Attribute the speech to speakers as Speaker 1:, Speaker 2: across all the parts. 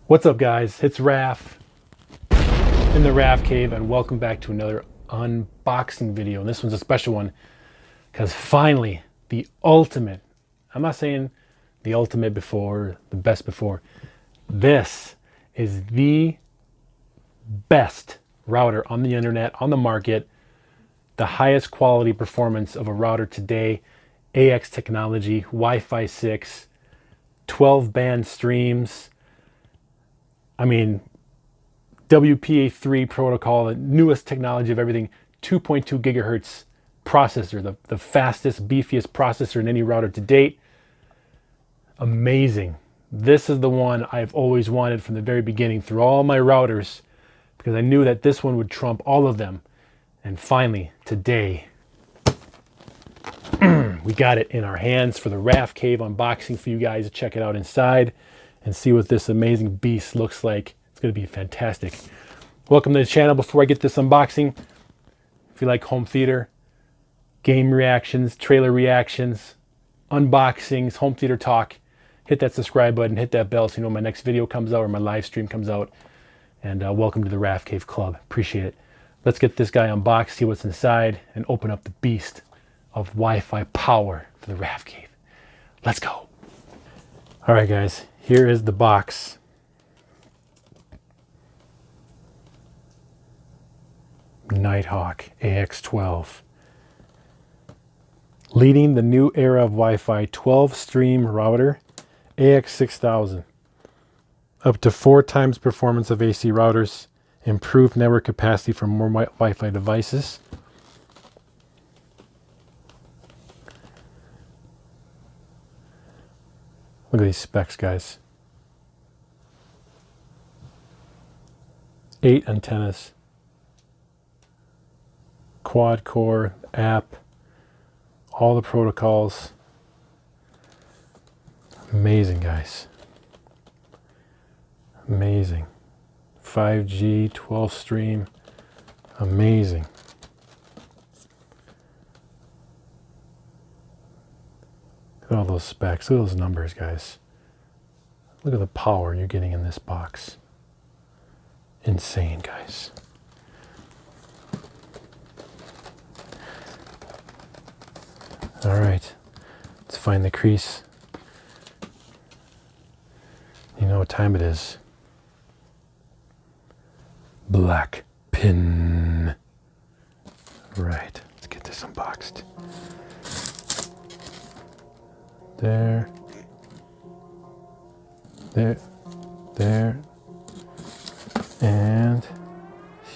Speaker 1: What's up, guys? It's Raf in the Rafcave, and welcome back to another unboxing video. And this one's a special one because finally, the ultimate, I'm not saying the ultimate before, the best before, this is the best router on the internet, on the market, the highest quality performance of a router today, AX technology, Wi-Fi 6, 12 band streams. I mean, WPA3 protocol, the newest technology of everything, 2.2 gigahertz processor, the fastest, beefiest processor in any router to date. Amazing. This is the one I've always wanted from the very beginning through all my routers, because I knew that this one would trump all of them. And finally, today, we got it in our hands for the Rafcave unboxing for you guys to check it out inside and see what this amazing beast looks like. It's going to be fantastic. Welcome to the channel. Before I get this unboxing, if you like home theater, game reactions, trailer reactions, unboxings, home theater talk, hit that subscribe button, hit that bell so you know when my next video comes out or my live stream comes out. And welcome to the Rafcave Club. Appreciate it. Let's get this guy unboxed, see what's inside, and open up the beast of Wi-Fi power for the Rafcave. Let's go. All right, guys. Here is the box. Nighthawk AX12. Leading the new era of Wi-Fi 12 stream router, AX6000. Up to 4 times performance of AC routers. Improved network capacity for more Wi-Fi devices. Look at these specs, guys. 8 antennas. Quad core app. All the protocols. Amazing, guys. Amazing. 5G, 12 stream. Amazing. Look at all those specs. Look at those numbers, guys. Look at the power you're getting in this box. Insane, guys. All right. Let's find the crease. You know what time it is. Black pin. Right. Let's get this unboxed. There, and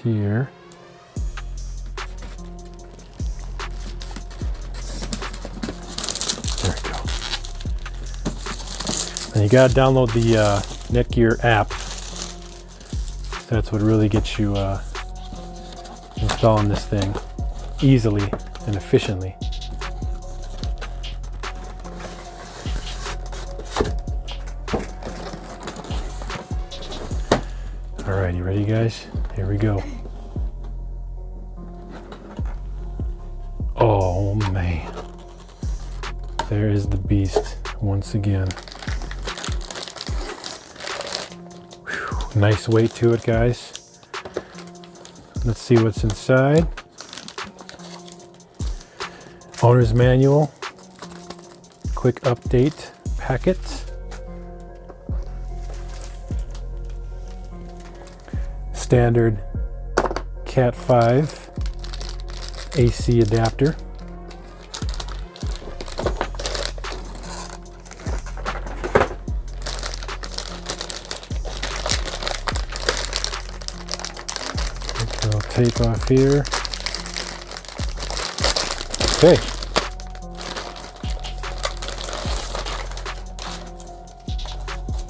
Speaker 1: here. There we go. And you gotta download the Netgear app. That's what really gets you installing this thing easily and efficiently. Alright, you ready, guys? Here we go. Oh man, there is the beast once again. Whew. Nice weight to it, guys. Let's see what's inside. Owner's manual, quick update packet. Standard Cat 5 AC adapter. I'll tape off here. Okay.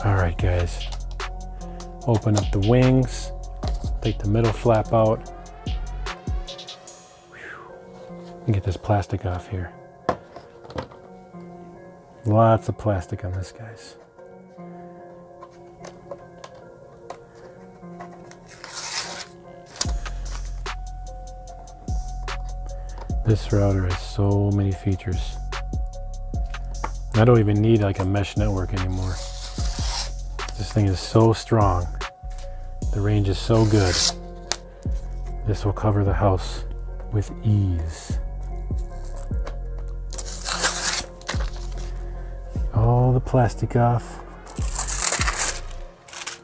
Speaker 1: All right, guys. Open up the wings. Take the middle flap out. And get this plastic off here. Lots of plastic on this, guys. This router has so many features. I don't even need like a mesh network anymore. It's This thing is so strong. The range is so good. This will cover the house with ease. All the plastic off.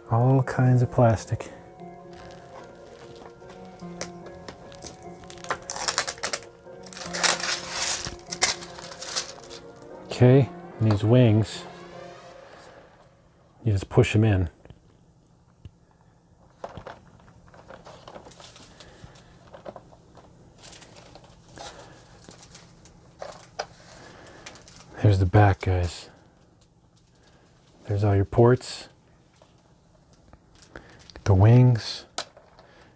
Speaker 1: All kinds of plastic. Okay, and these wings, you just push them in. Here's the back, guys. There's all your ports. The wings.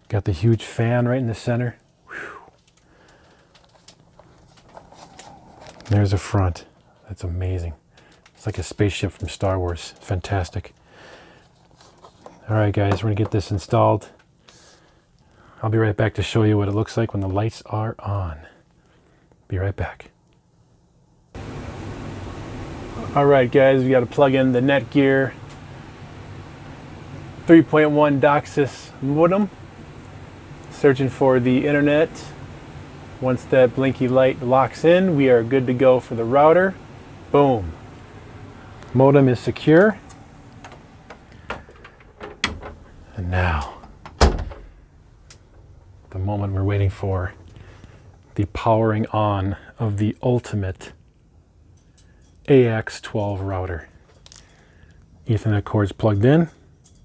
Speaker 1: Got the huge fan right in the center. Whew. There's the front. That's amazing. It's like a spaceship from Star Wars. Fantastic. All right, guys, we're gonna get this installed. I'll be right back to show you what it looks like when the lights are on. Be right back. All right, guys, we got to plug in the Netgear 3.1 DOCSIS modem. Searching for the internet. Once that blinky light locks in, we are good to go for the router. Boom. Modem is secure. And now, the moment we're waiting for, the powering on of the ultimate AX12 router. Ethernet cords plugged in,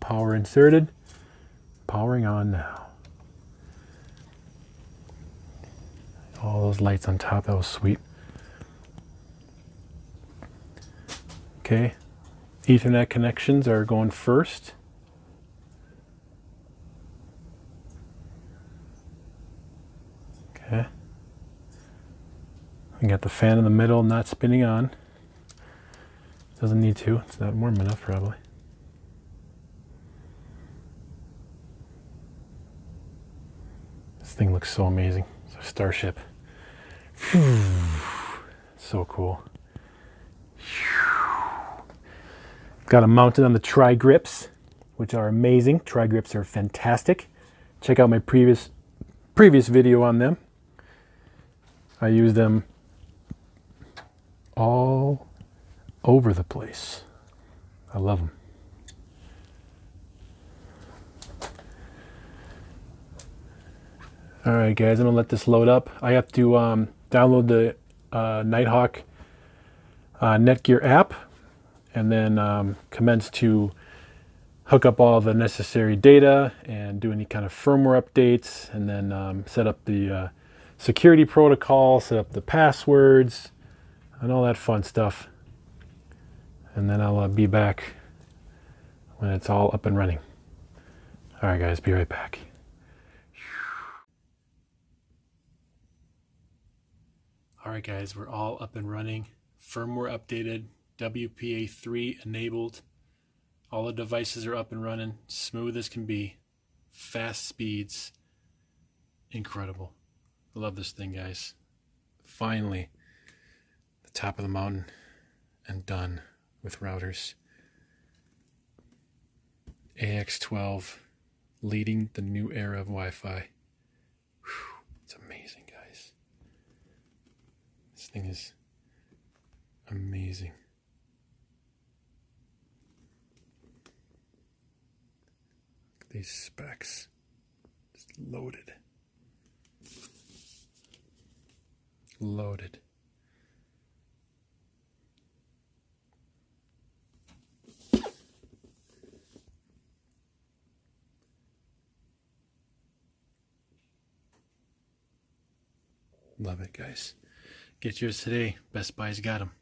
Speaker 1: power inserted, powering on now. All those lights on top, that was sweet. Okay, Ethernet connections are going first. Okay. We got the fan in the middle not spinning on. Doesn't need to, it's not warm enough probably. This thing looks so amazing. It's a starship. So cool. Got them mounted on the tri-grips, which are amazing. Tri-grips are fantastic. Check out my previous video on them. I use them all over the place. I love them. All right, guys, I'm gonna let this load up. I have to download the Nighthawk Netgear app, and then commence to hook up all the necessary data and do any kind of firmware updates, and then set up the security protocol, set up the passwords, and all that fun stuff. And then I'll be back when it's all up and running. All right, guys, be right back. All right, guys, we're all up and running. Firmware updated, WPA3 enabled. All the devices are up and running, smooth as can be. Fast speeds, incredible. I love this thing, guys. Finally, the top of the mountain and done with routers. AX12 leading the new era of Wi-Fi. It's amazing, guys. This thing is amazing. Look at these specs. Just loaded. Loaded. Love it, guys. Get yours today. Best Buy's got them.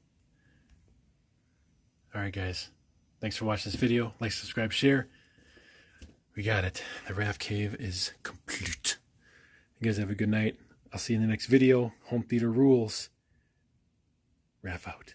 Speaker 1: Alright, guys. Thanks for watching this video. Like, subscribe, share. We got it. The Rafcave is complete. You guys have a good night. I'll see you in the next video. Home theater rules. Raf out.